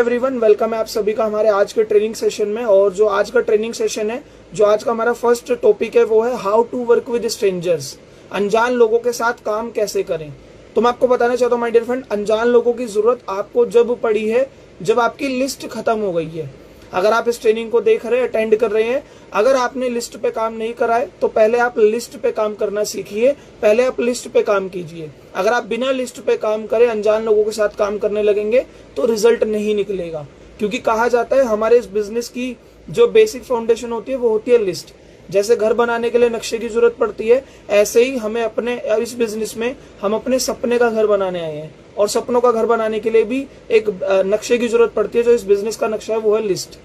Everyone, welcome है आप सभी का हमारे आज के ट्रेनिंग सेशन में। और जो आज का ट्रेनिंग सेशन है, जो आज का हमारा फर्स्ट टॉपिक है, वो है how to work with strangers. अनजान लोगों के साथ काम कैसे करें। तो मैं आपको बताना चाहता हूँ माय डियर फ्रेंड, अनजान लोगों की जरूरत आपको जब पड़ी है जब आपकी लिस्ट खत्म हो गई है। अगर आप इस ट्रेनिंग को देख रहे हैं, अटेंड कर रहे हैं, अगर आपने लिस्ट पे काम नहीं करा है तो पहले आप लिस्ट पे काम करना सीखिए, पहले आप लिस्ट पे काम कीजिए। अगर आप बिना लिस्ट पे काम करें, अनजान लोगों के साथ काम करने लगेंगे तो रिजल्ट नहीं निकलेगा। क्योंकि कहा जाता है हमारे इस बिजनेस की जो बेसिक फाउंडेशन होती है वो होती है लिस्ट। जैसे घर बनाने के लिए नक्शे की जरूरत पड़ती है, ऐसे ही हमें अपने इस बिजनेस में हम अपने सपने का घर बनाने आए हैं, और सपनों का घर बनाने के लिए भी एक नक्शे की जरूरत पड़ती है। जो इस बिजनेस का नक्शा है वो है लिस्ट।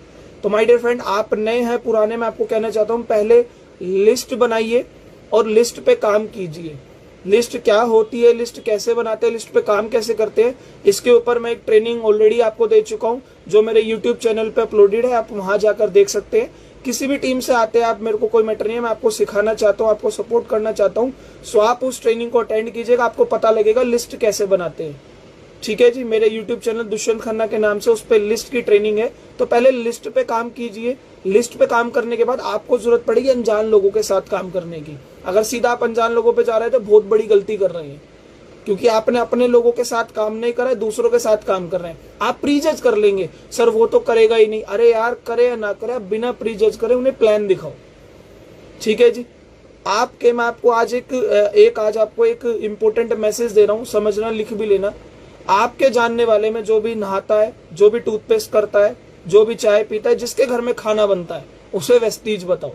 तो माय डियर फ्रेंड, आप नए हैं पुराने, मैं आपको कहना चाहता हूँ पहले लिस्ट बनाइए और लिस्ट पे काम कीजिए। लिस्ट क्या होती है, लिस्ट कैसे बनाते हैं, लिस्ट पे काम कैसे करते हैं, इसके ऊपर मैं एक ट्रेनिंग ऑलरेडी आपको दे चुका हूँ जो मेरे यूट्यूब चैनल पे अपलोडेड है। आप वहां जाकर देख सकते हैं। किसी भी टीम से आते हैं आप, मेरे को कोई मैटर नहीं है, मैं आपको सिखाना चाहता हूँ, आपको सपोर्ट करना चाहता हूँ। सो आप उस ट्रेनिंग को अटेंड कीजिएगा, आपको पता लगेगा लिस्ट कैसे बनाते हैं। ठीक है जी, मेरे YouTube चैनल दुष्यंत खन्ना के नाम से उस पे लिस्ट की ट्रेनिंग है। तो पहले लिस्ट पे काम कीजिए। लिस्ट पे काम करने के बाद आपको जरूरत पड़ेगी अनजान लोगों के साथ काम करने की। अगर सीधा आप अनजान लोगों पे जा रहे हैं तो बहुत बड़ी गलती कर रहे हैं, क्योंकि आपने अपने लोगों के साथ काम नहीं करा है, दूसरों के साथ काम कर रहे हैं। आप प्रीजज कर लेंगे, सर वो तो करेगा ही नहीं। अरे यार, करे या ना करे, बिना प्रीजज करे उन्हें प्लान दिखाओ। ठीक है जी। मैं आपको आज आपको एक इम्पोर्टेंट मैसेज दे रहा हूँ, समझना, लिख भी लेना। आपके जानने वाले में जो भी नहाता है, जो भी टूथपेस्ट करता है, जो भी चाय पीता है, जिसके घर में खाना बनता है, उसे वेस्टीज बताओ।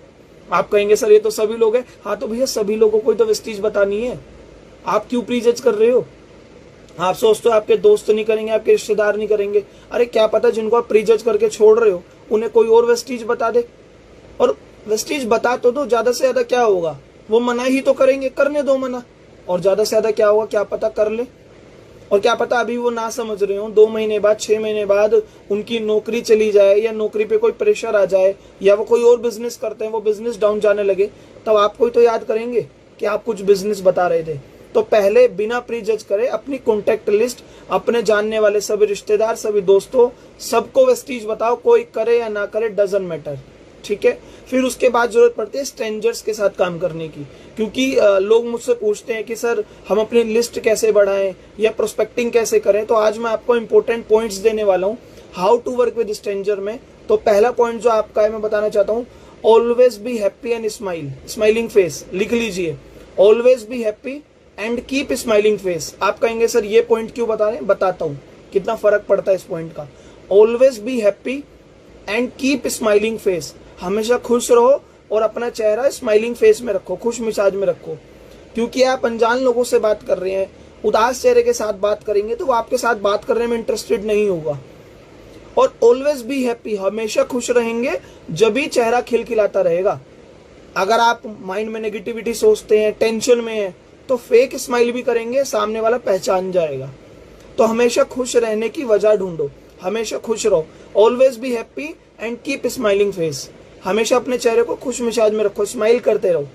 आप कहेंगे सर ये तो सभी लोग हैं। हाँ तो भैया सभी लोगों को तो वेस्टीज बतानी है। आप क्यों प्रीजज कर रहे हो? आप सोचते हो आपके दोस्त नहीं करेंगे, आपके रिश्तेदार नहीं करेंगे। अरे क्या पता जिनको आप प्रीजज करके छोड़ रहे हो उन्हें कोई और वेस्टीज बता दे। और वेस्टीज बता तो दो, ज्यादा से ज्यादा क्या होगा, वो मना ही तो करेंगे, करने दो मना। और ज्यादा से ज्यादा क्या होगा, क्या पता कर ले। और क्या पता अभी वो ना समझ रहे हो, 2 महीने बाद, 6 महीने बाद उनकी नौकरी चली जाए, या नौकरी पे कोई प्रेशर आ जाए, या वो कोई और बिजनेस करते हैं, वो बिजनेस डाउन जाने लगे, तब आपको ही तो याद करेंगे कि आप कुछ बिजनेस बता रहे थे। तो पहले बिना प्रीजज करे अपनी कॉन्टेक्ट लिस्ट, अपने जानने वाले सभी रिश्तेदार, सभी दोस्तों, सबको वेस्टीज बताओ। कोई करे या ना करे, डजंट मैटर। ठीक है। फिर उसके बाद जरूरत पड़ती है स्ट्रेंजर्स के साथ काम करने की। क्योंकि लोग मुझसे पूछते हैं कि सर हम अपनी लिस्ट कैसे बढ़ाएं या प्रोस्पेक्टिंग कैसे करें। तो आज मैं आपको इंपॉर्टेंट पॉइंट्स देने वाला हूं how to work with stranger में। तो पहला पॉइंट जो आपका है, मैं बताना चाहता हूं, always be happy and smile, smiling face. लिख लीजिए, always be happy and keep smiling face. आप कहेंगे सर ये पॉइंट क्यों बता रहे हैं, बताता हूं कितना फर्क पड़ता है इस पॉइंट का। Always be happy and keep smiling face, हमेशा खुश रहो और अपना चेहरा स्माइलिंग फेस में रखो, खुश मिजाज में रखो। क्योंकि आप अनजान लोगों से बात कर रहे हैं, उदास चेहरे के साथ बात करेंगे तो वो आपके साथ बात करने में इंटरेस्टेड नहीं होगा। और ऑलवेज बी हैप्पी, हमेशा खुश रहेंगे जब भी चेहरा खिलखिलाता रहेगा। अगर आप माइंड में नेगेटिविटी सोचते हैं, टेंशन में है, तो फेक स्माइल भी करेंगे, सामने वाला पहचान जाएगा। तो हमेशा खुश रहने की वजह ढूंढो, हमेशा खुश रहो। Always be happy and keep smiling face, हमेशा अपने चेहरे को खुश मिजाज में रखो, स्माइल करते रहो।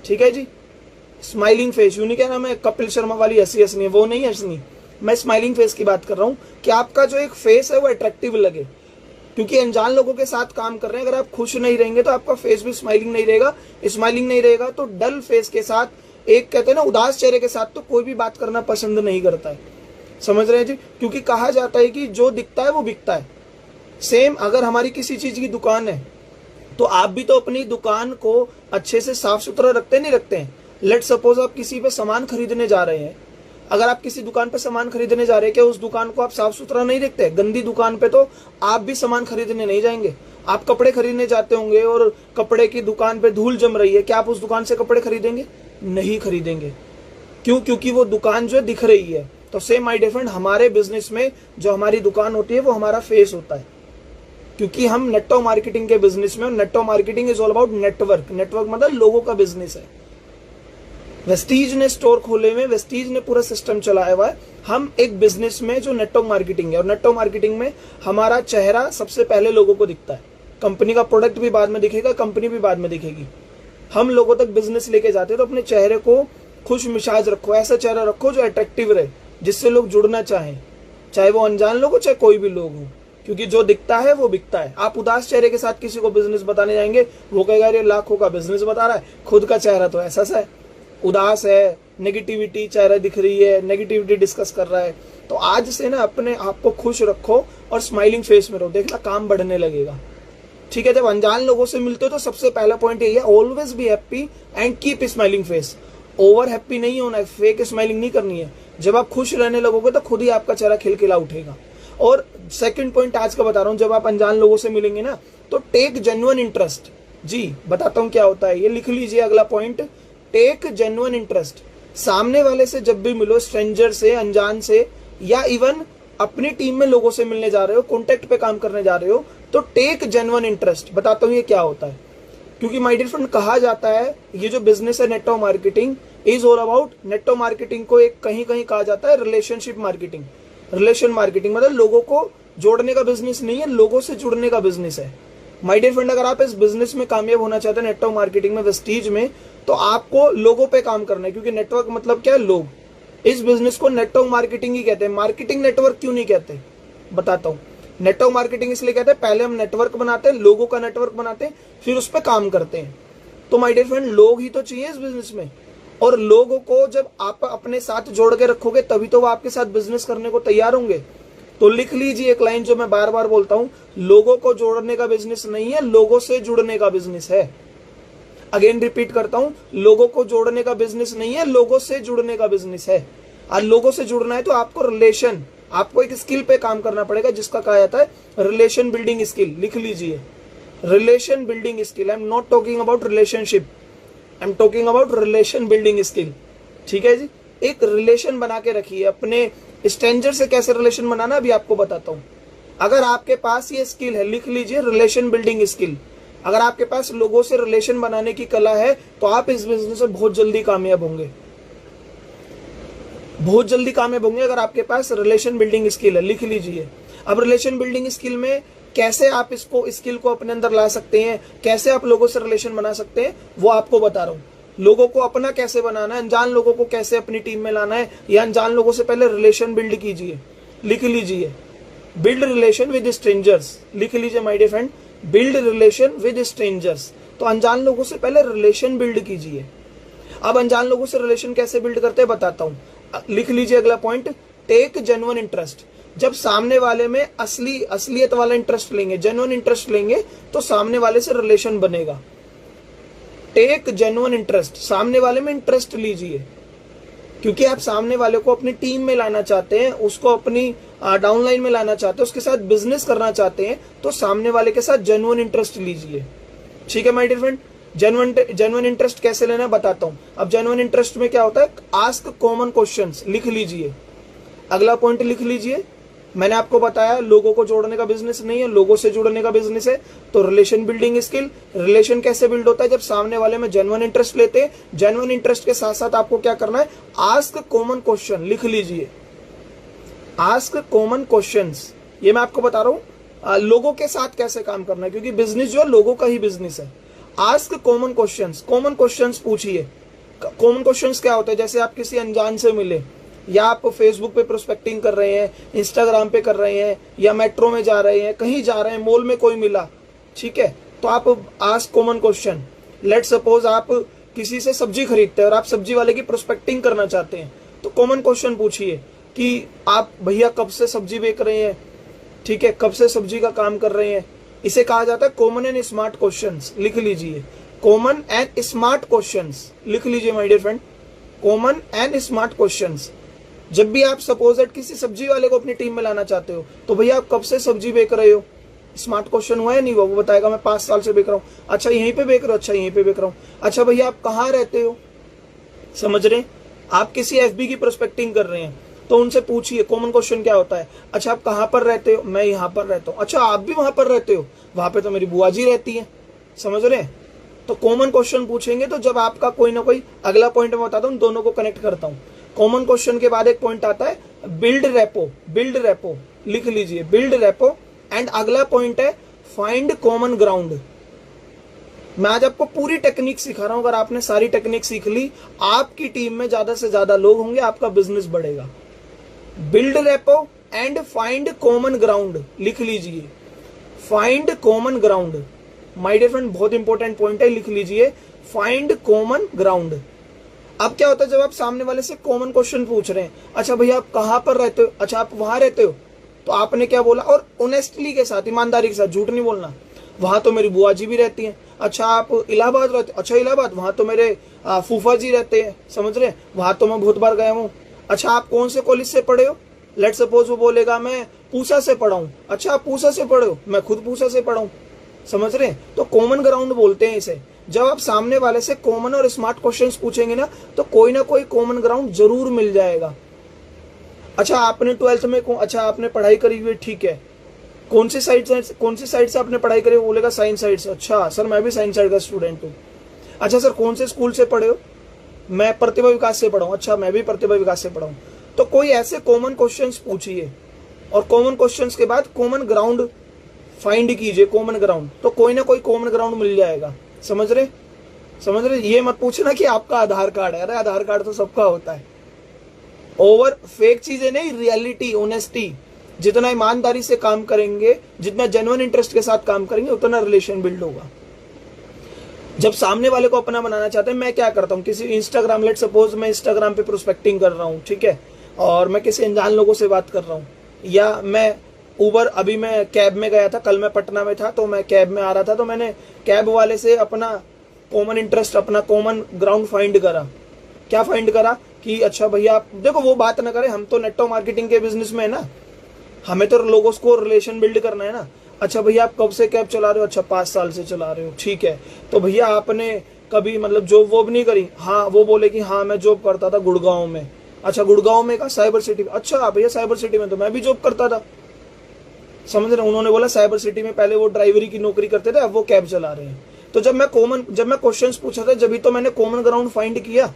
ठीक है जी। स्माइलिंग फेस, यूं नहीं कहना मैं कपिल शर्मा वाली हंसी हंसनी, वो नहीं हंसनी, मैं स्माइलिंग फेस की बात कर रहा हूँ कि आपका जो एक फेस है वो अट्रैक्टिव लगे। क्योंकि अनजान लोगों के साथ काम कर रहे हैं, अगर आप खुश नहीं रहेंगे तो आपका फेस भी स्माइलिंग नहीं रहेगा। स्माइलिंग नहीं रहेगा तो डल फेस के साथ, एक कहते हैं ना उदास चेहरे के साथ, तो कोई भी बात करना पसंद नहीं करता है। समझ रहे हैं जी। क्योंकि कहा जाता है कि जो दिखता है वो बिकता है। सेम अगर हमारी किसी चीज की दुकान है तो आप भी तो अपनी दुकान को अच्छे से साफ सुथरा रखते नहीं रखते हैं। लेट सपोज आप किसी पे सामान खरीदने जा रहे हैं, अगर आप किसी दुकान पे सामान खरीदने जा रहे हैं, क्या उस दुकान को आप साफ सुथरा नहीं रखते? गंदी दुकान पे तो आप भी सामान खरीदने नहीं जाएंगे। आप कपड़े खरीदने जाते होंगे और कपड़े की दुकान पे धूल जम रही है, क्या आप उस दुकान से कपड़े खरीदेंगे? नहीं खरीदेंगे। क्यों? क्योंकि वो दुकान जो दिख रही है। तो सेम माय डियर फ्रेंड, हमारे बिजनेस में जो हमारी दुकान होती है वो हमारा फेस होता है। क्योंकि हम नेटवर्क मार्केटिंग के बिजनेस में, network marketing is all about network. Network मतलब लोगों का बिजनेस है। वेस्टीज ने स्टोर खोले हुए, वेस्टीज ने पूरा सिस्टम चलाया हुआ है। हम एक बिजनेस में जो नेटवर्क मार्केटिंग है, और नेटवर्क मार्केटिंग में हमारा चेहरा सबसे पहले लोगों को दिखता है। कंपनी का प्रोडक्ट भी बाद में दिखेगा, कंपनी भी बाद में दिखेगी। हम लोगों तक बिजनेस लेके जाते हैं। तो अपने चेहरे को खुश मिजाज रखो, ऐसा चेहरा रखो जो अट्रैक्टिव रहे, जिससे लोग जुड़ना चाहें, चाहे वो अनजान लोग हो चाहे कोई भी लोग हो। क्योंकि जो दिखता है वो बिकता है। आप उदास चेहरे के साथ किसी को बिजनेस बताने जाएंगे, वो कहेगा ये लाखों का बिजनेस बता रहा है, खुद का चेहरा तो ऐसा सा है, उदास है, नेगेटिविटी चेहरा दिख रही है, नेगेटिविटी डिस्कस कर रहा है। तो आज से ना अपने आप को खुश रखो और स्माइलिंग फेस में रहो, देखना काम बढ़ने लगेगा। ठीक है, जब अनजान लोगों से मिलते हो तो सबसे पहला पॉइंट यही है, always be happy and keep smiling face. Over happy नहीं होना है, फेक स्माइलिंग नहीं करनी है। जब आप खुश रहने लगोगे तो खुद ही आपका चेहरा खिलखिला उठेगा। और सेकंड पॉइंट आज का बता रहा हूं, जब आप अनजान लोगों से मिलेंगे ना तो टेक जेन्युइन इंटरेस्ट। जी बताता हूं क्या होता है, ये लिख लीजिए अगला पॉइंट, टेक जेन्युइन इंटरेस्ट। सामने वाले से जब भी मिलो, स्ट्रेंजर से, अनजान से, या इवन अपनी टीम में लोगों से मिलने जा रहे हो, कॉन्टेक्ट पे काम करने जा रहे हो, तो टेक जेन्युइन इंटरेस्ट। बताता हूं ये क्या होता है, क्योंकि माय डियर फ्रेंड कहा जाता है ये जो बिजनेस है network marketing is all about, network marketing को एक कहीं कहीं कहा जाता है रिलेशनशिप मार्केटिंग। रिलेशन मार्केटिंग मतलब लोगों को जोड़ने का बिजनेस नहीं है, लोगों से जुड़ने का बिजनेस है। माय डियर फ्रेंड, अगर आप इस बिजनेस में कामयाब होना चाहते हैं, नेटवर्क मार्केटिंग में, वेस्टीज में, तो आपको लोगों पे काम करना है, क्योंकि नेटवर्क मतलब क्या है, लोग। इस बिजनेस को नेटवर्क मार्केटिंग ही कहते हैं। मार्केटिंग नेटवर्क क्यों नहीं कहते, बताता हूँ। नेटवर्क मार्केटिंग इसलिए कहते हैं, पहले हम नेटवर्क बनाते हैं, लोगों का नेटवर्क बनाते हैं, फिर उस पर काम करते हैं। तो माय डियर फ्रेंड, लोग ही तो चाहिए इस बिजनेस में, और लोगों को जब आप अपने साथ जोड़ के रखोगे तभी तो वो आपके साथ बिजनेस करने को तैयार होंगे। तो लिख लीजिए एक लाइन जो मैं बार बार बोलता हूं, लोगों को जोड़ने का बिजनेस नहीं है, लोगों से जुड़ने का बिजनेस है। अगेन रिपीट करता हूं, लोगों को जोड़ने का बिजनेस नहीं है, लोगों से जुड़ने का बिजनेस है। और लोगों से जुड़ना है तो आपको रिलेशन, आपको एक स्किल पे काम करना पड़ेगा जिसका कहा जाता है रिलेशन बिल्डिंग स्किल। लिख लीजिए, relation building skill. I am not talking about relationship, I am talking about relation building skill. ठीक है जी, एक रिलेशन बना के रखिए। अपने स्ट्रेंजर से कैसे रिलेशन बनाना अभी आपको बताता हूं। अगर आपके पास ये स्किल है, लिख लीजिए रिलेशन बिल्डिंग स्किल। अगर आपके पास लोगों से रिलेशन बनाने की कला है तो आप इस बिजनेस में बहुत जल्दी कामयाब होंगे, बहुत जल्दी कामयाब होंगे अगर आपके पास रिलेशन बिल्डिंग स्किल है। लिख लीजिए। अब रिलेशन बिल्डिंग स्किल में कैसे आप इसको, स्किल को अपने अंदर ला सकते हैं, कैसे आप लोगों से रिलेशन बना सकते हैं, वो आपको बता रहा हूं। लोगों को अपना कैसे बनाना है, अनजान लोगों को कैसे अपनी टीम में लाना है, या अनजान लोगों से पहले रिलेशन बिल्ड कीजिए। लिख लीजिए, बिल्ड रिलेशन विद स्ट्रेंजर्स। लिख लीजिए my dear friend, build relation with strangers. तो अनजान लोगों से पहले रिलेशन बिल्ड कीजिए। अब अनजान लोगों से रिलेशन कैसे बिल्ड करते हैं बताता हूं। लिख लीजिए अगला पॉइंट, टेक जेन्युइन इंटरेस्ट। जब सामने वाले में असलियत वाला इंटरेस्ट लेंगे, जेन्युइन इंटरेस्ट लेंगे, तो सामने वाले से रिलेशन बनेगा। टेक जेन्युइन इंटरेस्ट, सामने वाले में इंटरेस्ट लीजिए, क्योंकि आप सामने वाले को अपनी टीम में लाना चाहते हैं, उसको अपनी डाउनलाइन में लाना चाहते हैं, उसके साथ बिजनेस करना चाहते हैं, तो सामने वाले के साथ जेन्युइन इंटरेस्ट लीजिए। ठीक है my dear friend, genuine interest कैसे लेना बताता हूं। अब जेन्युइन इंटरेस्ट में क्या होता है, आस्क कॉमन क्वेश्चंस। लिख लीजिए, अगला पॉइंट लिख लीजिए। मैंने आपको बताया लोगों को जोड़ने का बिजनेस नहीं है, लोगों से जुड़ने का बिजनेस है। तो रिलेशन बिल्डिंग स्किल, रिलेशन कैसे बिल्ड होता है, जब सामने वाले में जेन्युइन इंटरेस्ट लेते हैं। जेन्युइन इंटरेस्ट के साथ साथ आपको क्या करना है, आस्क कॉमन क्वेश्चन। लिख लीजिए, आस्क कॉमन क्वेश्चंस। ये मैं आपको बता रहा हूं लोगों के साथ कैसे काम करना है, क्योंकि बिजनेस जो है लोगों का ही बिजनेस है। Ask common questions, common questions पूछिए। कॉमन क्वेश्चंस क्या होता है, जैसे आप किसी अनजान से मिले, या आप फेसबुक पे प्रोस्पेक्टिंग कर रहे हैं, इंस्टाग्राम पे कर रहे हैं, या मेट्रो में जा रहे हैं, कहीं जा रहे हैं, मॉल में कोई मिला, ठीक है, तो आप ask common question. Let suppose आप किसी से सब्जी खरीदते हैं और आप सब्जी वाले की प्रोस्पेक्टिंग करना चाहते हैं, तो कॉमन क्वेश्चन पूछिए कि आप भैया कब से सब्जी बेच रहे हैं, ठीक है, कब से सब्जी का काम कर रहे हैं। इसे कहा जाता है कॉमन एंड स्मार्ट क्वेश्चंस। लिख लीजिए, कॉमन एंड स्मार्ट क्वेश्चंस। लिख लीजिए my dear friend, common and smart questions. जब भी आप सपोज दैट किसी सब्जी वाले को अपनी टीम में लाना चाहते हो, तो भैया आप कब से सब्जी बेच रहे हो, स्मार्ट क्वेश्चन हुआ है नहीं हुआ, वो बताएगा मैं 5 साल से बेच रहा हूँ। अच्छा यहीं पे बेच रहे हो, अच्छा यहीं पे बेच रहा हूँ। अच्छा भैया आप कहाँ रहते हो, समझ रहे, आप किसी एफबी की प्रोस्पेक्टिंग कर रहे हैं, तो उनसे पूछिए कॉमन क्वेश्चन क्या होता है। अच्छा आप कहाँ पर रहते हो, मैं यहाँ पर रहता हूँ। अच्छा आप भी वहां पर रहते हो, वहां पे तो मेरी बुआ जी रहती है, समझ रहे हैं। तो कॉमन क्वेश्चन पूछेंगे, तो जब आपका कोई ना कोई, अगला पॉइंट मैं बताता हूँ, दोनों को कनेक्ट करता हूँ। कॉमन क्वेश्चन के बाद एक पॉइंट आता है बिल्ड रेपो। बिल्ड रेपो लिख लीजिए, बिल्ड रेपो। एंड अगला पॉइंट है फाइंड कॉमन ग्राउंड। मैं आज आपको पूरी टेक्निक सिखा रहा हूं, अगर आपने सारी टेक्निक सीख ली, आपकी टीम में ज्यादा से ज्यादा लोग होंगे, आपका बिजनेस बढ़ेगा। Build rapport, and find common ground. लिख लीजिए, find common ground. My dear friend, बहुत इंपॉर्टेंट पॉइंट है, लिख लीजिए, फाइंड कॉमन ग्राउंड। अब क्या होता है जब आप सामने वाले से कॉमन क्वेश्चन पूछ रहे हैं, अच्छा भैया आप कहाँ पर रहते हो, अच्छा आप वहां रहते हो, तो आपने क्या बोला, और ऑनेस्टली के साथ, ईमानदारी के साथ, झूठ नहीं बोलना, वहां तो मेरी बुआ जी भी रहती हैं। अच्छा आप इलाहाबाद रहते हो, अच्छा इलाहाबाद, वहां तो मेरे फूफा जी रहते हैं, समझ रहे, वहां तो मैं बहुत बार गया हूँ। अच्छा आप कौन से कॉलेज से पढ़े हो, लेट सपोज वो बोलेगा मैं पूसा से पढ़ा हूँ, अच्छा आप पूसा से पढ़े हो, मैं खुद पूसा से पढ़ा हूँ, समझ रहे। तो कॉमन ग्राउंड बोलते हैं इसे। जब आप सामने वाले से कॉमन और स्मार्ट क्वेश्चंस पूछेंगे ना, तो कोई ना कोई कॉमन ग्राउंड जरूर मिल जाएगा। अच्छा आपने 12th में अच्छा आपने पढ़ाई करी हुई, ठीक है, कौन सी साइड से आपने पढ़ाई करी, बोलेगा साइंस साइड से, अच्छा सर मैं भी साइंस साइड का स्टूडेंट हूँ। अच्छा सर कौन से स्कूल से पढ़े हो, मैं प्रतिभा विकास से पढ़ा हूँ, अच्छा मैं भी प्रतिभा विकास से पढ़ा हूँ। तो कोई ऐसे कॉमन क्वेश्चंस पूछिए, और कॉमन क्वेश्चंस के बाद कॉमन ग्राउंड फाइंड कीजिए, कॉमन ग्राउंड, तो कोई ना कोई कॉमन ग्राउंड मिल जाएगा। समझ रहे। ये मत पूछना कि आपका आधार कार्ड है, अरे आधार कार्ड तो सबका होता है। ओवर फेक चीजें नहीं, रियलिटी, ऑनेस्टी। जितना ईमानदारी से काम करेंगे, जितना जेन्युइन इंटरेस्ट के साथ काम करेंगे, उतना रिलेशन बिल्ड होगा। जब सामने वाले को अपना बनाना चाहते हैं, मैं क्या करता हूँ, किसी इंस्टाग्राम, लेट सपोज मैं इंस्टाग्राम पे प्रोस्पेक्टिंग कर रहा हूँ, ठीक है, और मैं किसी अनजान लोगों से बात कर रहा हूँ, या मैं उबर, अभी मैं कैब में गया था, कल मैं पटना में था, तो मैं कैब में आ रहा था, तो मैंने कैब वाले से अपना कॉमन इंटरेस्ट, अपना कॉमन ग्राउंड फाइंड करा। क्या फाइंड करा कि अच्छा भैया आप देखो, वो बात ना करें, हम तो नेटवर्क मार्केटिंग के बिजनेस में है ना, हमें तो लोगों को रिलेशन बिल्ड करना है ना। अच्छा भैया आप कब से कैब चला रहे हो, अच्छा 5 साल से चला रहे हो, ठीक है, तो भैया आपने कभी मतलब जॉब वॉब नहीं करी, हाँ, वो बोले कि हाँ मैं जॉब करता था गुड़गांव में, अच्छा गुड़गांव में का साइबर सिटी में, अच्छा भैया साइबर सिटी में तो मैं भी जॉब करता था, समझ रहे। उन्होंने बोला साइबर सिटी में पहले वो ड्राइवरी की नौकरी करते थे, अब वो कैब चला रहे हैं। तो जब मैं क्वेश्चंस पूछा था, जब भी तो मैंने कॉमन ग्राउंड फाइंड किया।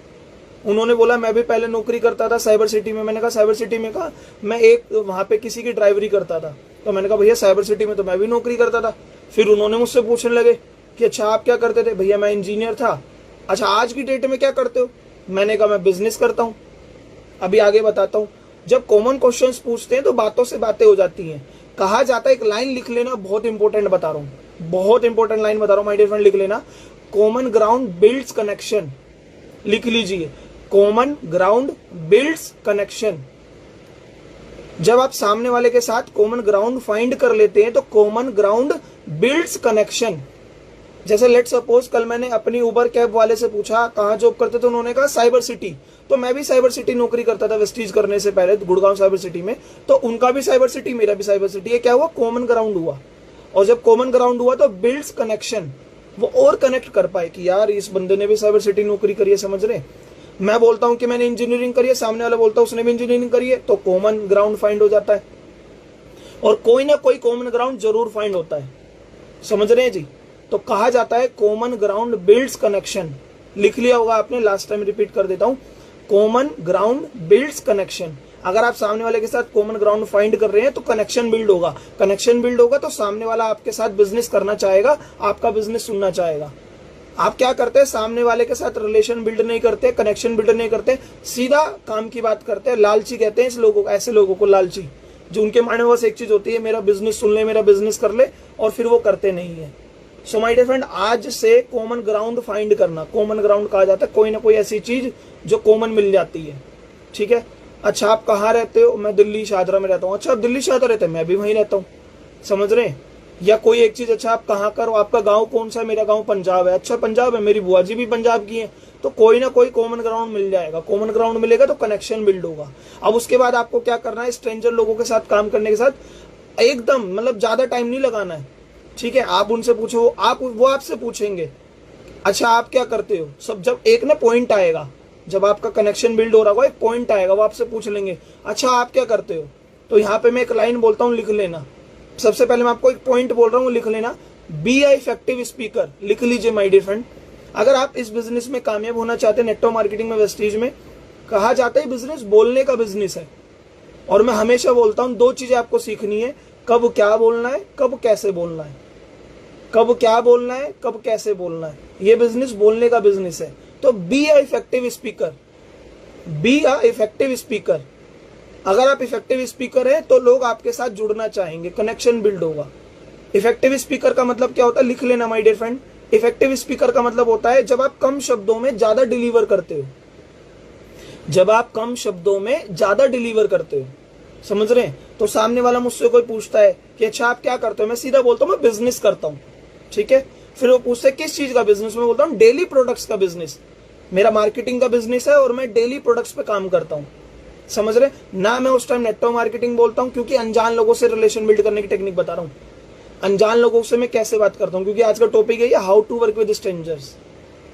उन्होंने बोला मैं भी पहले नौकरी करता था साइबर सिटी में, मैंने कहा साइबर सिटी में, कहा मैं एक वहां पे किसी की ड्राइवरी करता था, तो मैंने कहा भैया साइबर सिटी में तो मैं भी नौकरी करता था। फिर उन्होंने मुझसे पूछने लगे कि अच्छा आप क्या करते थे, भैया मैं इंजीनियर था। अच्छा आज की डेट में क्या करते हो, मैंने कहा मैं बिजनेस करता हूँ। अभी आगे बताता हूँ। जब कॉमन क्वेश्चंस पूछते हैं तो बातों से बातें हो जाती हैं। कहा जाता है, एक लाइन लिख लेना, बहुत इंपॉर्टेंट बता रहा हूँ, बहुत इंपॉर्टेंट लाइन बता रहा हूँ माय डियर फ्रेंड, लिख लेना, कॉमन ग्राउंड बिल्ड्स कनेक्शन। लिख लीजिए, कॉमन ग्राउंड बिल्ड्स कनेक्शन। जब आप सामने वाले के साथ कॉमन ग्राउंड फाइंड कर लेते हैं तो कॉमन ग्राउंड बिल्ड्स कनेक्शन। जैसे लेट सपोज कल मैंने अपनी उबर कैब वाले से पूछा कहाँ जॉब करते थे, उन्होंने कहा साइबर सिटी, तो मैं भी साइबर सिटी नौकरी करता था वेस्टीज करने से पहले गुड़गांव साइबर सिटी में, तो उनका भी साइबर सिटी, मेरा भी साइबर सिटी। ये क्या हुआ, कॉमन ग्राउंड हुआ। और जब कॉमन ग्राउंड हुआ तो बिल्ड्स कनेक्शन, वो और कनेक्ट कर पाए कि यार इस बंदे ने भी साइबर सिटी नौकरी करी है, समझ रहे। मैं बोलता हूं कि मैंने इंजीनियरिंग करी है, सामने वाला बोलता है उसने भी इंजीनियरिंग करी है, तो कॉमन ग्राउंड फाइंड हो जाता है। और कोई ना कोई कॉमन ग्राउंड जरूर फाइंड होता है, समझ रहे हैं जी। तो कहा जाता है कॉमन ग्राउंड बिल्ड्स कनेक्शन। लिख लिया होगा आपने, लास्ट टाइम रिपीट कर देता हूं, कॉमन ग्राउंड बिल्ड्स कनेक्शन। अगर आप सामने वाले के साथ कॉमन ग्राउंड फाइंड कर रहे हैं तो कनेक्शन बिल्ड होगा, कनेक्शन बिल्ड होगा तो सामने वाला आपके साथ बिजनेस करना चाहेगा, आपका बिजनेस सुनना चाहेगा। आप क्या करते हैं, सामने वाले के साथ रिलेशन बिल्ड नहीं करते, कनेक्शन बिल्ड नहीं करते, सीधा काम की बात करते हैं। लालची कहते हैं इस लोगों को, ऐसे लोगों को लालची, जो उनके माइंड में बस एक चीज होती है, मेरा बिजनेस सुन ले, मेरा बिजनेस कर ले, और फिर वो करते नहीं है। सो माय डियर फ्रेंड, आज से कॉमन ग्राउंड फाइंड करना। कॉमन ग्राउंड कहा जाता है कोई ना कोई ऐसी चीज जो कॉमन मिल जाती है, ठीक है। अच्छा आप कहाँ रहते हो, मैं दिल्ली शाहदरा में रहता हूँ। अच्छा आप दिल्ली शाहदरा रहते हैं, मैं भी वहीं रहता हूँ, समझ रहे हैं। या कोई एक चीज, अच्छा आप कहाँ करो, आपका गांव कौन सा है, मेरा गांव पंजाब है, अच्छा पंजाब है, मेरी बुआ जी भी पंजाब की है, तो कोई ना कोई कॉमन ग्राउंड मिल जाएगा। कॉमन ग्राउंड मिलेगा तो कनेक्शन बिल्ड होगा। अब उसके बाद आपको क्या करना है, स्ट्रेंजर लोगों के साथ काम करने के साथ एकदम मतलब ज्यादा टाइम नहीं लगाना है, ठीक है। आप उनसे पूछो, वो आपसे पूछेंगे अच्छा आप क्या करते हो, सब जब एक ना पॉइंट आएगा, जब आपका कनेक्शन बिल्ड हो रहा होगा, एक पॉइंट आएगा, वो आपसे पूछ लेंगे अच्छा आप क्या करते हो। तो यहाँ पे मैं एक लाइन बोलता हूँ, लिख लेना। सबसे पहले मैं आपको एक पॉइंट बोल रहा हूँ, लिख लेना, बी आई इफेक्टिव स्पीकर। लिख लीजिए माय डियर फ्रेंड, अगर आप इस बिजनेस में कामयाब होना चाहते हैं, नेटवर्क मार्केटिंग में, वेस्टीज में, कहा जाता है बिजनेस बोलने का बिजनेस है। और मैं हमेशा बोलता हूँ 2 चीजें आपको सीखनी है, कब क्या बोलना है, कब कैसे बोलना है। कब क्या बोलना है, कब कैसे बोलना है, ये बिजनेस बोलने का बिजनेस है। तो be a effective speaker, be a effective speaker. अगर आप इफेक्टिव स्पीकर हैं तो लोग आपके साथ जुड़ना चाहेंगे, कनेक्शन बिल्ड होगा। इफेक्टिव स्पीकर का मतलब क्या होता है, लिख लेना my dear friend. Effective speaker का मतलब होता है जब आप कम शब्दों में ज्यादा डिलीवर करते हो, जब आप कम शब्दों में ज्यादा डिलीवर करते हो, समझ रहे हैं। तो सामने वाला मुझसे कोई पूछता है कि अच्छा आप क्या करते हो, मैं सीधा बोलता हूँ मैं बिजनेस करता हूँ, ठीक है। फिर वो पूछते हैं किस चीज का बिजनेस, मैं बोलता हूँ डेली प्रोडक्ट्स का बिजनेस, मेरा मार्केटिंग का बिजनेस है और मैं डेली प्रोडक्ट्स पे काम करता हूँ, समझ रहे ना। मैं उस टाइम नेटवर्क मार्केटिंग बोलता हूँ क्योंकि अनजान लोगों से रिलेशन बिल्ड करने की टेक्निक बता रहा हूँ। अनजान लोगों से मैं कैसे बात करता हूँ, क्योंकि आज का टॉपिक है how to work with strangers.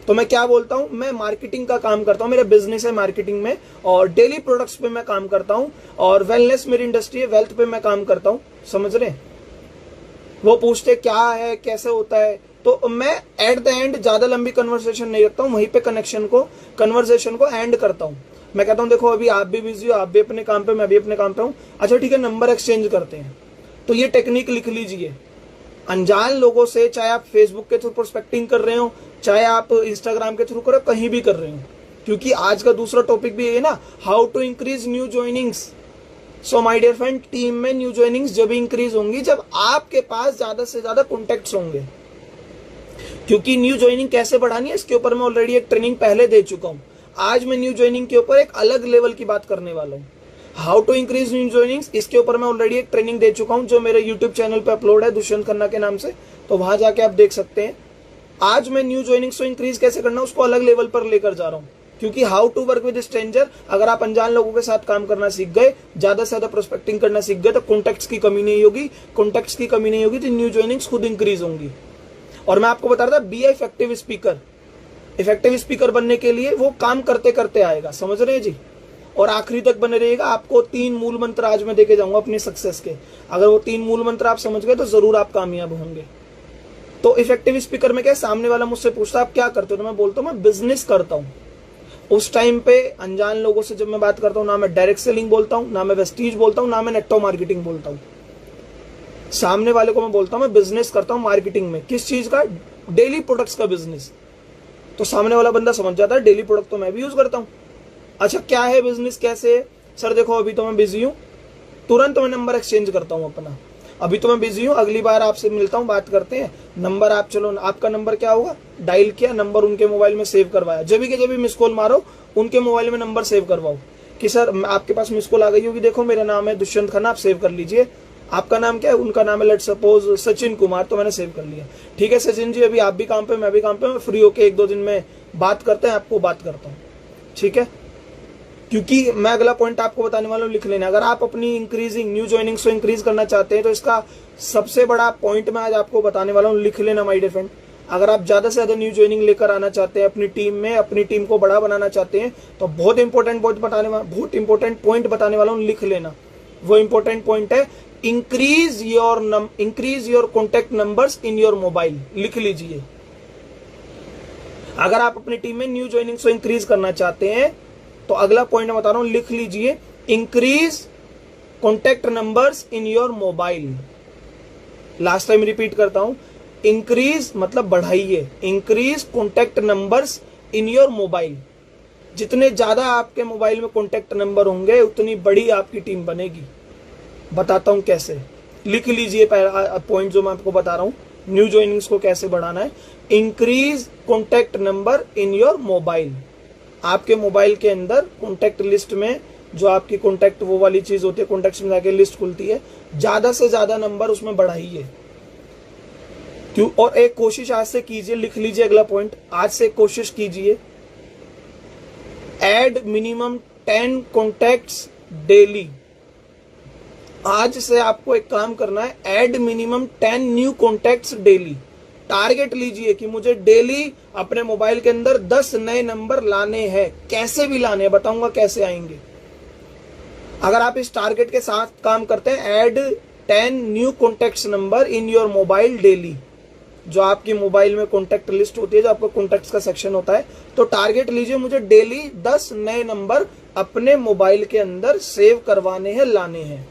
तो मैं क्या बोलता हूँ, मैं मार्केटिंग का काम करता हूँ, मेरा बिजनेस है मार्केटिंग में, और डेली प्रोडक्ट्स पे मैं काम करता हूँ, और वेलनेस मेरी इंडस्ट्री है, वेल्थ पे मैं काम करता हूँ, समझ रहे। वो पूछते क्या है कैसे होता है, तो मैं एट द एंड ज्यादा लंबी कन्वर्सेशन नहीं रखता हूँ, वहीं पे कन्वर्सेशन को एंड करता हूँ। मैं कहता हूँ देखो अभी आप भी बिजी हो, आप भी अपने काम पे, मैं भी अपने काम पे हूँ, अच्छा ठीक है नंबर एक्सचेंज करते हैं। तो ये टेक्निक लिख लीजिए। अनजान लोगों से, चाहे आप फेसबुक के थ्रू प्रोस्पेक्टिंग कर रहे हो, चाहे आप इंस्टाग्राम के थ्रू करो, कहीं भी कर रहे हो, क्योंकि आज का दूसरा टॉपिक भी है ना, how to increase new joinings. So my dear friend, team में न्यू ज्वाइनिंग्स जब इंक्रीज होंगी जब आपके पास ज्यादा से ज्यादा कॉन्टेक्ट्स होंगे। क्योंकि न्यू ज्वाइनिंग कैसे बढ़ानी है इसके ऊपर मैं ऑलरेडी एक ट्रेनिंग पहले दे चुका हूं। आज मैं न्यू ज्वाइनिंग के ऊपर एक अलग लेवल की बात करने वाला हूं। How to increase new joinings, इसके ऊपर मैं ऑलरेडी एक ट्रेनिंग दे चुका हूं जो मेरे यूट्यूब चैनल पे अपलोड है दुष्यंत खन्ना के नाम से, तो वहां जाके आप देख सकते हैं। आज मैं न्यू ज्वाइनिंग्स को इंक्रीज कैसे करना उसको अलग लेवल पर लेकर जा रहा हूं, क्योंकि how to work with stranger, अगर आप अनजान लोगों के साथ काम करना सीख गए, ज्यादा से ज्यादा प्रोस्पेक्टिंग करना सीख गए, तो कॉन्टेक्ट्स की कमी नहीं होगी। कॉन्टेक्ट्स की कमी नहीं होगी तो न्यू ज्वाइनिंग्स खुद इंक्रीज होंगी। और मैं आपको बता रहा था be effective speaker. Effective speaker बनने के लिए वो काम करते करते आएगा, समझ रहे हैं जी। और आखिरी तक बने रहिएगा। आपको 3 मूल मंत्र आज मैं देके जाऊंगा अपनी सक्सेस के, अगर वो 3 मूल मंत्र आप समझ गए तो जरूर आप कामयाब होंगे। तो इफेक्टिव स्पीकर में क्या, सामने वाला मुझसे पूछता है आप क्या करते हो, तो मैं बोलता हूँ मैं बिजनेस करता हूँ। उस टाइम पे अनजान लोगों से जब मैं बात करता हूँ, ना मैं डायरेक्ट सेलिंग बोलता हूँ, ना मैं वेस्टीज बोलता हूँ, ना मैं नेटवर्क मार्केटिंग बोलता हूँ। सामने वाले को मैं बोलता हूँ मैं बिजनेस करता हूँ मार्केटिंग में, किस चीज का, डेली प्रोडक्ट्स का बिजनेस। तो सामने वाला बंदा समझ जाता है डेली प्रोडक्ट तो मैं भी यूज करता हूँ। अच्छा क्या है बिजनेस, कैसे है सर, देखो अभी तो मैं बिजी हूँ, तुरंत मैं नंबर एक्सचेंज करता हूँ अपना, अभी तो मैं बिजी हूँ, अगली बार आपसे मिलता हूँ, बात करते हैं। नंबर आप चलो, आपका नंबर क्या होगा, डायल किया, नंबर उनके मोबाइल में सेव करवाया, जब भी मिस कॉल मारो उनके मोबाइल में नंबर सेव करवाओ कि सर आपके पास मिस कॉल आ गई होगी, देखो मेरा नाम है दुष्यंत खन्ना, आप सेव कर लीजिए। आपका नाम क्या है, उनका नाम है लेट सपोज सचिन कुमार, तो मैंने सेव कर लिया। ठीक है सचिन जी, अभी आप भी काम पे मैं भी काम पे, मैं फ्री होके 1-2 दिन में बात करते हैं, आपको बात करता हूँ, ठीक है। क्योंकि मैं अगला पॉइंट आपको बताने वाला हूँ, लिख लेना। अगर आप अपनी इंक्रीजिंग न्यू ज्वाइनिंग्स को इंक्रीज करना चाहते हैं तो इसका सबसे बड़ा पॉइंट मैं आज आपको बताने वाला हूँ, लिख लेना माय डियर फ्रेंड। अगर आप ज्यादा से ज्यादा न्यू ज्वाइनिंग लेकर आना चाहते हैं अपनी टीम में, अपनी टीम को बड़ा बनाना चाहते हैं, तो बहुत इंपॉर्टेंट पॉइंट बताने वाला हूँ, लिख लेना। वो इंपॉर्टेंट पॉइंट है increase your contact numbers in your mobile, लिख लीजिए। अगर आप अपनी टीम में न्यू ज्वाइनिंग्स को इंक्रीज करना चाहते हैं तो अगला पॉइंट मैं बता रहा हूं, लिख लीजिए, increase contact numbers in your mobile. Last time repeat करता हूं, इंक्रीज मतलब बढ़ाइए, increase contact numbers in your mobile. जितने ज्यादा आपके मोबाइल में कॉन्टेक्ट नंबर होंगे उतनी बड़ी आपकी टीम बनेगी। बताता हूं कैसे, लिख लीजिए पहला पॉइंट जो मैं आपको बता रहा हूं, न्यू ज्वाइनिंग्स को कैसे बढ़ाना है। Increase contact number in your mobile. आपके मोबाइल के अंदर कॉन्टेक्ट लिस्ट में जो आपकी कॉन्टेक्ट वो वाली चीज होती है, कॉन्टेक्ट में जाके लिस्ट खुलती है, ज्यादा से ज्यादा नंबर उसमें बढ़ाइए। क्यों, और एक कोशिश आज से कीजिए, लिख लीजिए अगला पॉइंट, आज से कोशिश कीजिए, ऐड मिनिमम 10 कॉन्टेक्ट्स डेली। आज से आपको एक काम करना है, add minimum 10 new contacts daily. Target लीजिए कि मुझे डेली अपने मोबाइल के अंदर 10 नए नंबर लाने हैं, कैसे भी लाने हैं, बताऊंगा कैसे आएंगे। अगर आप इस टारगेट के साथ काम करते हैं, add 10 new contacts number in your mobile daily, जो आपकी मोबाइल में कॉन्टेक्ट लिस्ट होती है, जो आपका कॉन्टेक्ट्स का सेक्शन होता है, तो टारगेट लीजिए मुझे डेली 10 नए नंबर अपने मोबाइल के अंदर सेव करवाने हैं, लाने हैं।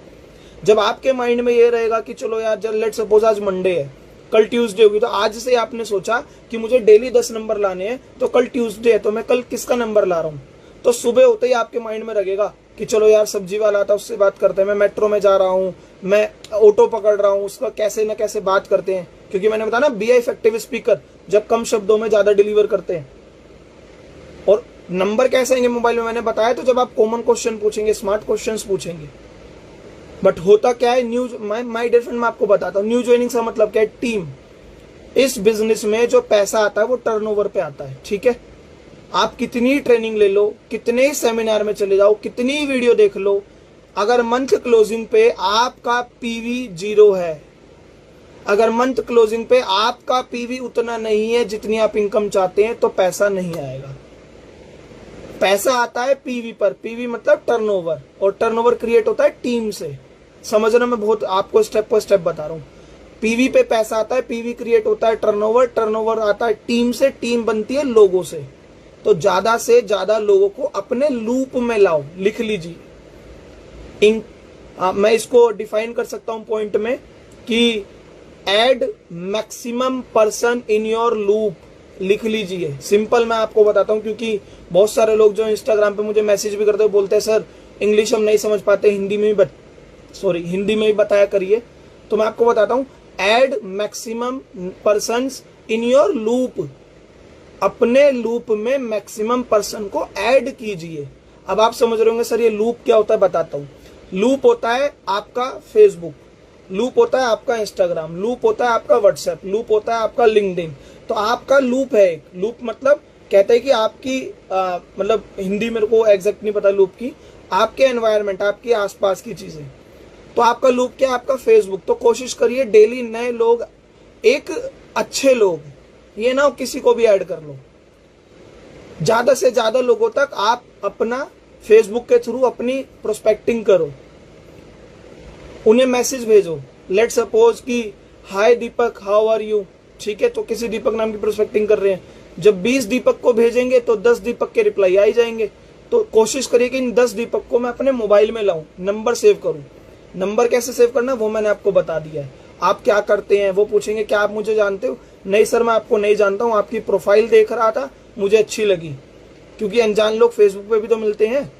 जब आपके माइंड में ये रहेगा कि चलो यार, जब लेट सपोज आज मंडे है, कल ट्यूसडे होगी, तो आज से आपने सोचा कि मुझे डेली 10 नंबर लाने हैं, तो कल ट्यूसडे है तो मैं कल किसका नंबर ला रहा हूं, तो सुबह होते ही आपके माइंड में लगेगा कि चलो यार सब्जी वाला आता उससे बात करते हैं, मैं मेट्रो में जा रहा हूँ, मैं ऑटो पकड़ रहा हूँ, उसका कैसे ना कैसे बात करते हैं। क्योंकि मैंने बताया ना, बी इफेक्टिव स्पीकर, जब कम शब्दों में ज्यादा डिलीवर करते हैं। और नंबर कैसे आएंगे मोबाइल में, मैंने बताया, तो जब आप कॉमन क्वेश्चन पूछेंगे, स्मार्ट क्वेश्चंस पूछेंगे। बट होता क्या है, न्यू माय डियर फ्रेंड, मैं आपको बताता हूँ न्यू ज्वाइनिंग का मतलब क्या है, टीम। इस बिजनेस में जो पैसा आता है वो टर्नओवर पे आता है, ठीक है। आप कितनी ट्रेनिंग ले लो, कितने सेमिनार में चले जाओ, कितनी वीडियो देख लो, अगर मंथ क्लोजिंग पे आपका पीवी 0 है, अगर मंथ क्लोजिंग पे आपका पीवी उतना नहीं है जितनी आप इनकम चाहते हैं, तो पैसा नहीं आएगा। पैसा आता है पीवी पर, पीवी मतलब टर्नओवर, और टर्नओवर क्रिएट होता है टीम से। समझना, मैं बहुत आपको स्टेप बाय स्टेप बता रहा हूं। पीवी पे पैसा आता है, पीवी क्रिएट होता है टर्नओवर, टर्नओवर आता है टीम से, टीम बनती है लोगों से। तो ज्यादा से ज्यादा लोगों को अपने लूप में लाओ, लिख लीजिए। मैं इसको डिफाइन कर सकता हूं पॉइंट में कि add maximum person in your loop, लिख लीजिए। सिंपल मैं आपको बताता हूं, क्योंकि बहुत सारे लोग जो इंस्टाग्राम पे मुझे मैसेज भी करते हैं, बोलते हैं सर इंग्लिश हम नहीं समझ पाते, हिंदी में भी बताया करिए। तो मैं आपको बताता हूं, add maximum persons in your loop, अपने लूप में मैक्सिमम पर्सन को ऐड कीजिए। अब आप समझ रहे होंगे सर ये लूप क्या होता है, बताता हूं। लूप होता है आपका फेसबुक, लूप होता है आपका इंस्टाग्राम, लूप होता है आपका व्हाट्सएप, लूप होता है आपका लिंक्डइन। तो आपका लूप है एक, लूप मतलब कहते हैं कि आपकी मतलब हिंदी मेरे को एग्जैक्ट नहीं पता लूप की, आपके एनवायरनमेंट, आपके आसपास की चीजें। तो आपका लूप क्या है, आपका फेसबुक। तो कोशिश करिए डेली नए लोग, एक अच्छे लोग, ये ना हो किसी को भी ऐड कर लो। ज्यादा से ज्यादा लोगों तक आप अपना फेसबुक के थ्रू अपनी प्रोस्पेक्टिंग करो, उन्हें मैसेज भेजो। लेट सपोज कि हाय दीपक हाउ आर यू, ठीक है, तो किसी दीपक नाम की प्रोस्पेक्टिंग कर रहे हैं, जब 20 दीपक को भेजेंगे तो 10 दीपक के रिप्लाई आ ही जाएंगे। तो कोशिश करिए कि इन 10 दीपक को मैं अपने मोबाइल में लाऊं, नंबर सेव करूं। नंबर कैसे सेव करना वो मैंने आपको बता दिया है। आप क्या करते हैं, वो पूछेंगे क्या आप मुझे जानते हो, नहीं सर मैं आपको नहीं जानता हूं, आपकी प्रोफाइल देख रहा था, मुझे अच्छी लगी। क्योंकि अनजान लोग फेसबुक पे भी तो मिलते हैं,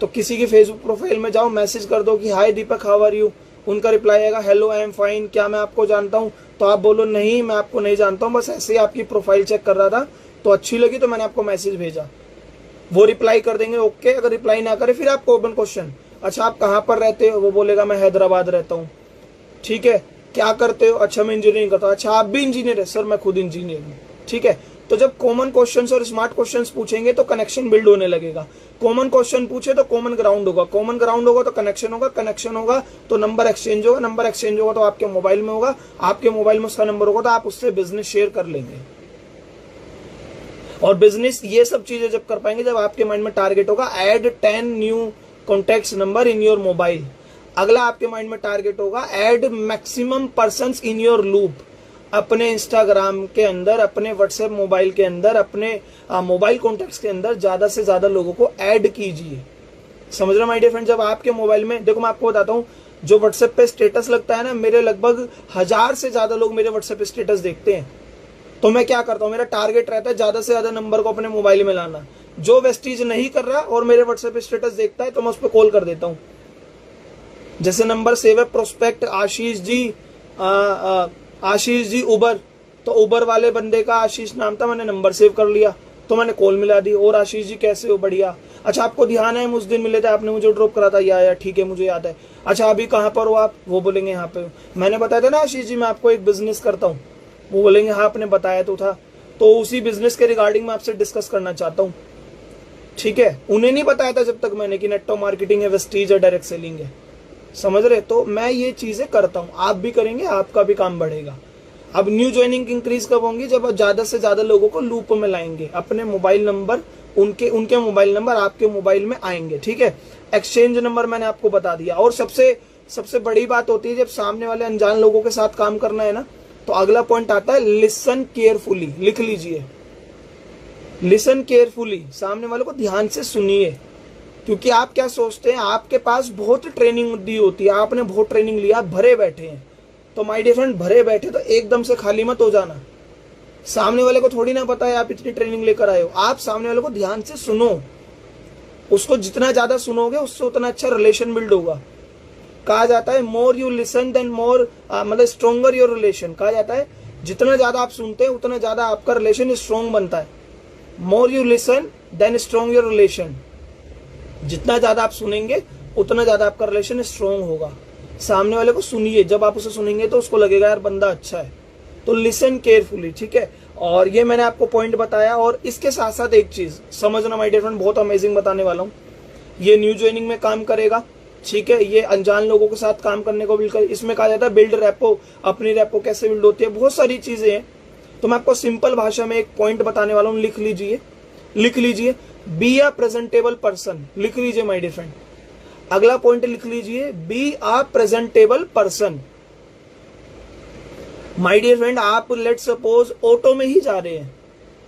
तो किसी की फेसबुक प्रोफाइल में जाओ, मैसेज कर दो कि हाय दीपक हाउ आर यू, उनका रिप्लाई आएगा हेलो आई एम फाइन, क्या मैं आपको जानता हूं, तो आप बोलो नहीं मैं आपको नहीं जानता हूं, बस ऐसे ही आपकी प्रोफाइल चेक कर रहा था तो अच्छी लगी तो मैंने आपको मैसेज भेजा। वो रिप्लाई कर देंगे ओके। अगर रिप्लाई ना करे फिर आपको ओपन क्वेश्चन, अच्छा आप कहाँ पर रहते हो, वो बोलेगा मैं हैदराबाद रहता हूँ, ठीक है, क्या करते हो, अच्छा मैं इंजीनियरिंग करता हूँ, अच्छा आप भी इंजीनियर है, सर मैं खुद इंजीनियर हूँ, ठीक है। तो जब कॉमन क्वेश्चंस और स्मार्ट क्वेश्चंस पूछेंगे तो कनेक्शन बिल्ड होने लगेगा। कॉमन क्वेश्चन पूछे तो कॉमन ग्राउंड होगा, कॉमन ग्राउंड होगा तो कनेक्शन होगा, कनेक्शन होगा तो नंबर एक्सचेंज होगा, नंबर एक्सचेंज होगा तो आपके मोबाइल में होगा, आपके मोबाइल में उसका नंबर होगा तो आप उससे बिजनेस शेयर कर लेंगे। और बिजनेस ये सब चीजें जब कर पाएंगे जब आपके माइंड में टारगेट होगा add 10 new contacts number in your mobile. अगला आपके माइंड में टारगेट होगा add maximum persons in your loop. अपने इंस्टाग्राम के अंदर, अपने व्हाट्सएप मोबाइल के अंदर, अपने मोबाइल कॉन्टेक्ट्स के अंदर ज्यादा से ज्यादा लोगों को ऐड कीजिए। समझ रहे माय डियर फ्रेंड, जब आपके मोबाइल में, देखो मैं आपको बताता हूँ, जो व्हाट्सएप पे स्टेटस लगता है ना, मेरे लगभग 1000 से ज्यादा लोग मेरे व्हाट्सएप पे स्टेटस देखते हैं। तो मैं क्या करता हूँ, मेरा टारगेट रहता है ज्यादा से ज्यादा नंबर को अपने मोबाइल में लाना। जो वेस्टीज नहीं कर रहा और मेरे व्हाट्सएप पे स्टेटस देखता है तो मैं उस पर कॉल कर देता हूँ। जैसे नंबर सेव है प्रोस्पेक्ट आशीष जी उबर, तो उबर वाले बंदे का आशीष नाम था, मैंने नंबर सेव कर लिया तो मैंने कॉल मिला दी, और आशीष जी कैसे हो, बढ़िया, अच्छा आपको ध्यान है हम उस दिन मिले थे, आपने मुझे ड्रॉप करा था, या ठीक है मुझे याद है, अच्छा अभी कहाँ पर हो आप, वो बोलेंगे यहाँ पे, मैंने बताया था ना आशीष जी मैं आपको एक बिजनेस करता हूँ, वो बोलेंगे हाँ आपने बताया तो था, तो उसी बिजनेस के रिगार्डिंग मैं आपसे डिस्कस करना चाहता हूँ, ठीक है। उन्हें नहीं बताया था जब तक मैंने कि नेटवर्क मार्केटिंग है, वेस्टीज है, डायरेक्ट सेलिंग है, समझ रहे। तो मैं ये चीजें करता हूँ, आप भी करेंगे आपका भी काम बढ़ेगा। अब न्यू ज्वाइनिंग इंक्रीज कब होंगी, जब आप ज्यादा से ज्यादा लोगों को लूप में लाएंगे, अपने मोबाइल नंबर, उनके मोबाइल नंबर आपके मोबाइल में आएंगे, ठीक है। एक्सचेंज नंबर मैंने आपको बता दिया। और सबसे बड़ी बात होती है जब सामने वाले अनजान लोगों के साथ काम करना है ना, तो अगला पॉइंट आता है लिसन केयरफुली, लिख लीजिए, लिसन केयरफुली, सामने वालों को ध्यान से सुनिए। क्योंकि आप क्या सोचते हैं, आपके पास बहुत ट्रेनिंग दी होती है, आपने बहुत ट्रेनिंग लिया, आप भरे बैठे हैं, तो माय डियर फ्रेंड भरे बैठे तो एकदम से खाली मत हो जाना। सामने वाले को थोड़ी ना पता है आप इतनी ट्रेनिंग लेकर आए हो, आप सामने वाले को ध्यान से सुनो, उसको जितना ज्यादा सुनोगे उससे उतना अच्छा रिलेशन बिल्ड होगा। कहा जाता है मोर यू लिसन देन मोर मतलब स्ट्रोंगर योर रिलेशन। कहा जाता है जितना ज्यादा आप सुनते हैं उतना ज्यादा आपका रिलेशन स्ट्रोंग बनता है। More you listen then strong your relation. जितना ज्यादा आप सुनेंगे उतना ज्यादा आपका रिलेशन स्ट्रोंग होगा। सामने वाले को सुनिए, जब आप उसे सुनेंगे तो उसको लगेगा यार बंदा अच्छा है। तो लिसन केयरफुली, ठीक है। और ये मैंने आपको पॉइंट बताया। और इसके साथ साथ एक चीज समझना माय डियर फ्रेंड, बहुत अमेजिंग बताने वाला हूँ। ये न्यू ज्वाइनिंग में काम करेगा, ठीक है। ये अनजान लोगों के साथ काम करने को बिल्कुल, इसमें कहा जाता है बिल्ड रेपो। अपनी रेपो कैसे बिल्ड होती है, बहुत सारी चीजें हैं। तो मैं आपको सिंपल भाषा में एक पॉइंट बताने वाला हूँ, लिख लीजिए, लिख लीजिए। बी अ प्रेजेंटेबल पर्सन, लिख लीजिए माय डियर फ्रेंड। अगला पॉइंट लिख लीजिए, be a presentable person. My dear friend, आप लेट सपोज ऑटो में ही जा रहे हैं,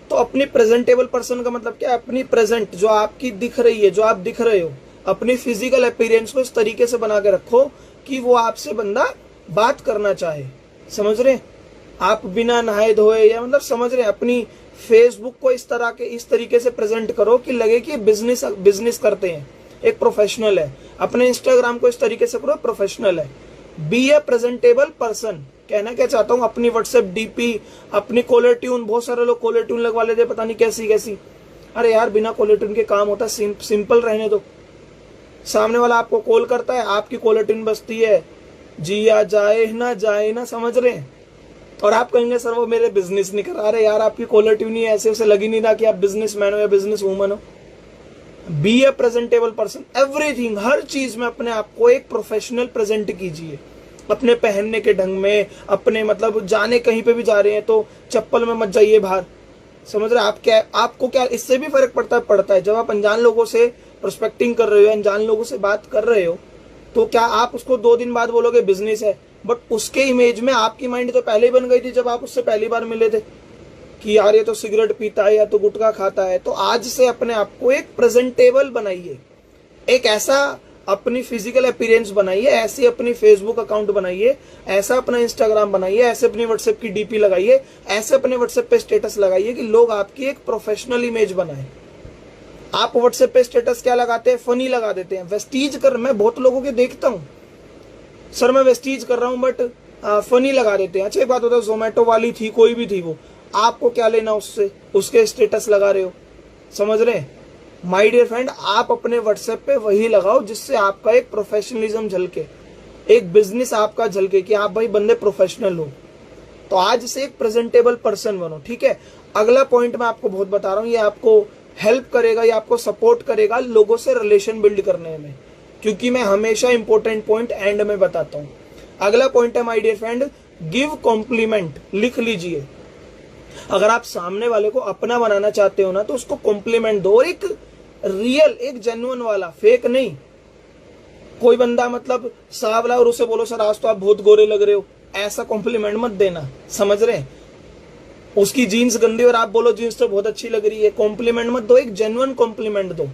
तो अपनी प्रेजेंटेबल पर्सन का मतलब क्या है? अपनी प्रेजेंट जो आपकी दिख रही है, जो आप दिख रहे हो, अपनी फिजिकल अपीयरेंस को इस तरीके से बना के रखो कि वो आपसे बंदा बात करना चाहे। समझ रहे? आप बिना नहाए धोए या मतलब समझ रहे, अपनी फेसबुक को इस तरीके से प्रेजेंट करो कि लगे कि बिजनेस करते हैं, एक प्रोफेशनल है। अपने इंस्टाग्राम को इस तरीके से करो, प्रोफेशनल है। बी ए प्रेजेंटेबल पर्सन। कहना क्या चाहता हूँ, अपनी व्हाट्सएप डीपी, अपनी कॉलर ट्यून, बहुत सारे लोग कॉलर ट्यून लगवा लेते पता नहीं कैसी कैसी। अरे यार बिना कॉलर ट्यून के काम होता, सिंपल रहने दो। सामने वाला आपको कॉल करता है, आपकी कॉलर ट्यून बजती है, जिया जाए ना, समझ रहे हैं। और आप कहेंगे सर वो मेरे बिजनेस नहीं कर रहा। अरे यार आपकी कॉलर ट्यून ही ऐसे उसे लगी नहीं ना कि आप बिजनेसमैन हो या बिजनेस वूमन हो। बी ए प्रेजेंटेबल पर्सन। एवरीथिंग, हर चीज में अपने आप को एक प्रोफेशनल प्रेजेंट कीजिए। अपने पहनने के ढंग में, अपने मतलब जाने कहीं पे भी जा रहे हैं तो चप्पल में मत जाइए बाहर। समझ रहे? आप क्या, आपको क्या इससे भी फर्क पड़ता है जब आप अनजान लोगों से प्रोस्पेक्टिंग कर रहे हो, अनजान लोगों से बात कर रहे हो, तो क्या आप उसको 2 दिन बाद बोलोगे बिजनेस है, बट उसके इमेज में आपकी माइंड तो पहले ही बन गई थी जब आप उससे पहली बार मिले थे कि यार ये तो सिगरेट पीता है या तो गुटखा खाता है। तो आज से अपने आप को एक प्रेजेंटेबल बनाइए, एक ऐसा अपनी फिजिकल अपीयरेंस बनाइए, ऐसी अपनी फेसबुक अकाउंट बनाइए, ऐसा अपना इंस्टाग्राम बनाइए, ऐसे अपनी व्हाट्सएप की डीपी लगाइए, ऐसे अपने व्हाट्सएप पे स्टेटस लगाइए कि लोग आपकी एक प्रोफेशनल इमेज बनाए। आप व्हाट्सएप पे स्टेटस क्या लगाते हैं? फनी लगा देते हैं, वेस्टीज कर। मैं बहुत लोगों के देखता हूँ, सर मैं वेस्टीज कर रहा हूँ बट फनी लगा देते हैं। अच्छा एक बात होता है, जोमेटो वाली थी, कोई भी थी, वो आपको क्या लेना उससे, उसके स्टेटस लगा रहे हो। समझ रहे हैं? माय डियर फ्रेंड, आप अपने व्हाट्सएप पे वही लगाओ जिससे आपका एक प्रोफेशनलिज्म झलके, एक बिजनेस आपका झलके कि आप भाई बंदे प्रोफेशनल हो। तो आज से एक प्रेजेंटेबल पर्सन बनो, ठीक है। अगला पॉइंट मैं आपको बहुत बता रहा हूँ, ये आपको हेल्प करेगा, ये आपको सपोर्ट करेगा लोगों से रिलेशन बिल्ड करने में, क्योंकि मैं हमेशा इंपॉर्टेंट पॉइंट एंड में बताता हूँ। अगला पॉइंट है my dear friend, give compliment. लिख लीजिए। अगर आप सामने वाले को अपना बनाना चाहते हो ना, तो उसको कॉम्प्लीमेंट दो, और एक रियल, एक जेन्युइन वाला, फेक नहीं। कोई बंदा मतलब सांवला और उसे बोलो सर आज तो आप बहुत गोरे लग रहे हो, ऐसा कॉम्प्लीमेंट मत देना। समझ रहे? उसकी जीन्स गंदी और आप बोलो जीन्स तो बहुत अच्छी लग रही है, कॉम्प्लीमेंट मत दो, एक जेन्युइन कॉम्प्लीमेंट दो।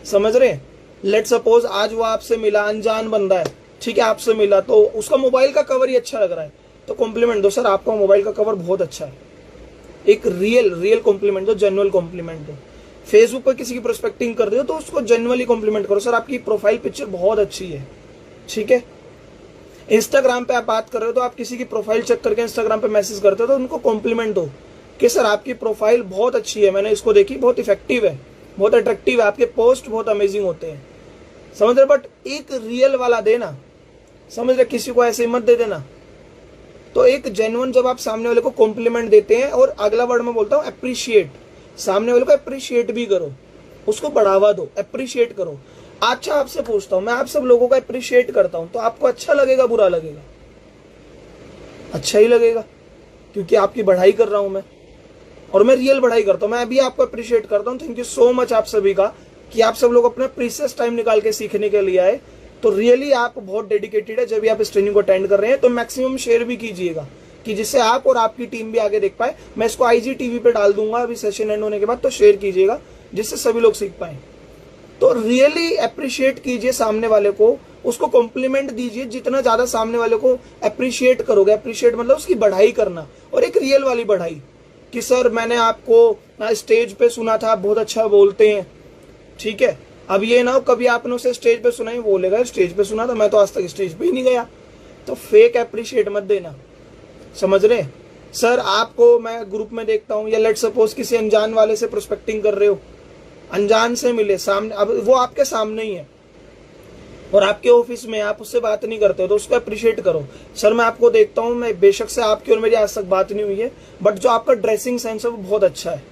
समझ रहे? लेट सपोज आज वो आपसे मिला, अनजान बंदा है, ठीक है, आपसे मिला तो उसका मोबाइल का कवर ही अच्छा लग रहा है, तो कॉम्प्लीमेंट दो, सर आपका मोबाइल का कवर बहुत अच्छा है। एक रियल कॉम्प्लीमेंट दो, जेन्युइन कॉम्प्लीमेंट दो। फेसबुक पर किसी की प्रोस्पेक्टिंग कर रहे हो तो उसको जेन्युइनली कॉम्प्लीमेंट करो, सर आपकी प्रोफाइल पिक्चर बहुत अच्छी है, ठीक है। इंस्टाग्राम पे आप बात कर रहे हो तो आप किसी की प्रोफाइल चेक करके इंस्टाग्राम पे मैसेज करते हो तो उनको कॉम्प्लीमेंट दो कि सर आपकी प्रोफाइल बहुत अच्छी है, मैंने इसको देखी, बहुत इफेक्टिव है, बहुत अट्रैक्टिव है, आपके पोस्ट बहुत अमेजिंग होते हैं। समझ रहे? बट एक रियल वाला देना, समझ रहे? किसी को ऐसे मत दे देना। तो एक जेन्युइन, जब आप सामने वाले को कॉम्प्लीमेंट देते हैं, और अगला वर्ड में बोलता हूँ अप्रिशिएट, सामने वाले को अप्रिशिएट भी करो, उसको बढ़ावा दो, अप्रिशिएट करो। अच्छा आपसे पूछता हूं, मैं आप सब लोगों का अप्रिशिएट करता हूं, तो आपको अच्छा लगेगा बुरा लगेगा? अच्छा ही लगेगा, क्योंकि आपकी बढ़ाई कर रहा हूं मैं, और मैं रियल बढ़ाई करता हूं। मैं अभी आपको अप्रिशिएट करता हूं। थैंक यू सो मच आप सभी का कि आप सब लोग अपना प्रीशियस टाइम निकाल के सीखने के लिए आए। तो रियली आप बहुत डेडिकेटेड है। जब भी आप इस ट्रेनिंग को अटेंड कर रहे हैं तो मैक्सिमम शेयर भी कीजिएगा कि जिससे आप और आपकी टीम भी आगे देख पाए। मैं इसको IGTV पे डाल दूंगा अभी सेशन एंड होने के बाद, तो शेयर कीजिएगा जिससे सभी लोग सीख पाए। तो रियली अप्रिशिएट कीजिए सामने वाले को, उसको कॉम्प्लीमेंट दीजिए। जितना ज्यादा सामने वाले को अप्रिशिएट करोगे, अप्रिशिएट मतलब उसकी बढ़ाई करना, और एक रियल वाली बढ़ाई कि सर मैंने आपको स्टेज पे सुना था, आप बहुत अच्छा बोलते हैं, ठीक है, अब ये ना हो कभी आपने उसे स्टेज पे सुना ही बोलेगा स्टेज पे सुना था, मैं तो आज तक स्टेज पे ही नहीं गया। तो फेक अप्रिशिएट मत देना, समझ रहे। सर आपको मैं ग्रुप में देखता हूँ, या लेट सपोज किसी अनजान वाले से प्रोस्पेक्टिंग कर रहे हो, अनजान से मिले सामने, अब वो आपके सामने ही है और आपके ऑफिस में आप उससे बात नहीं करते हो तो उसको अप्रिशिएट करो। सर मैं आपको देखता हूँ, मैं बेशक से आपकी और मेरी आज तक बात नहीं हुई है, बट जो आपका ड्रेसिंग सेंस है वो बहुत अच्छा है,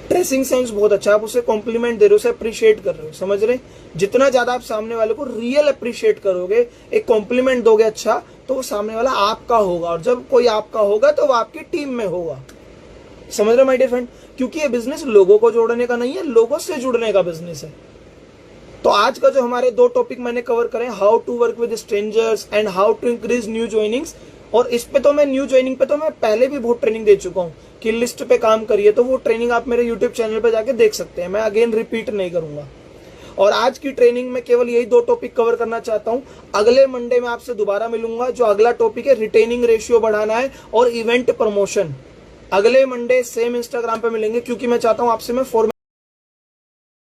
ड्रेसिंग सेंस बहुत अच्छा है, आप उसे कॉम्प्लीमेंट दे रहे हो, उसे अप्रिशिएट कर रहे हो, समझ रहे। जितना ज्यादा आप सामने वाले को रियल अप्रिशिएट करोगे, एक कॉम्प्लीमेंट दोगे अच्छा, तो वो सामने वाला आपका होगा, और जब कोई आपका होगा तो वो आपकी टीम में होगा, समझ रहे माय डियर फ्रेंड। क्योंकि ये बिजनेस लोगों को जोड़ने का नहीं है, लोगों से जुड़ने का बिजनेस है। तो आज का जो हमारे 2 टॉपिक मैंने कवर करे, how to work with strangers and how to increase new joinings. और इस पे तो मैं न्यू ज्वाइनिंग पे तो मैं पहले भी बहुत ट्रेनिंग दे चुका हूँ कि लिस्ट पे काम करिए, तो वो ट्रेनिंग आप मेरे यूट्यूब चैनल पे जाके देख सकते हैं, मैं अगेन रिपीट नहीं करूंगा। और आज की ट्रेनिंग में केवल यही 2 टॉपिक कवर करना चाहता हूँ। अगले मंडे में आपसे दोबारा मिलूंगा, जो अगला टॉपिक है रिटेनिंग रेशियो बढ़ाना है और इवेंट प्रमोशन। अगले मंडे सेम इंस्टाग्राम पे मिलेंगे, क्योंकि मैं चाहता हूँ आपसे मैं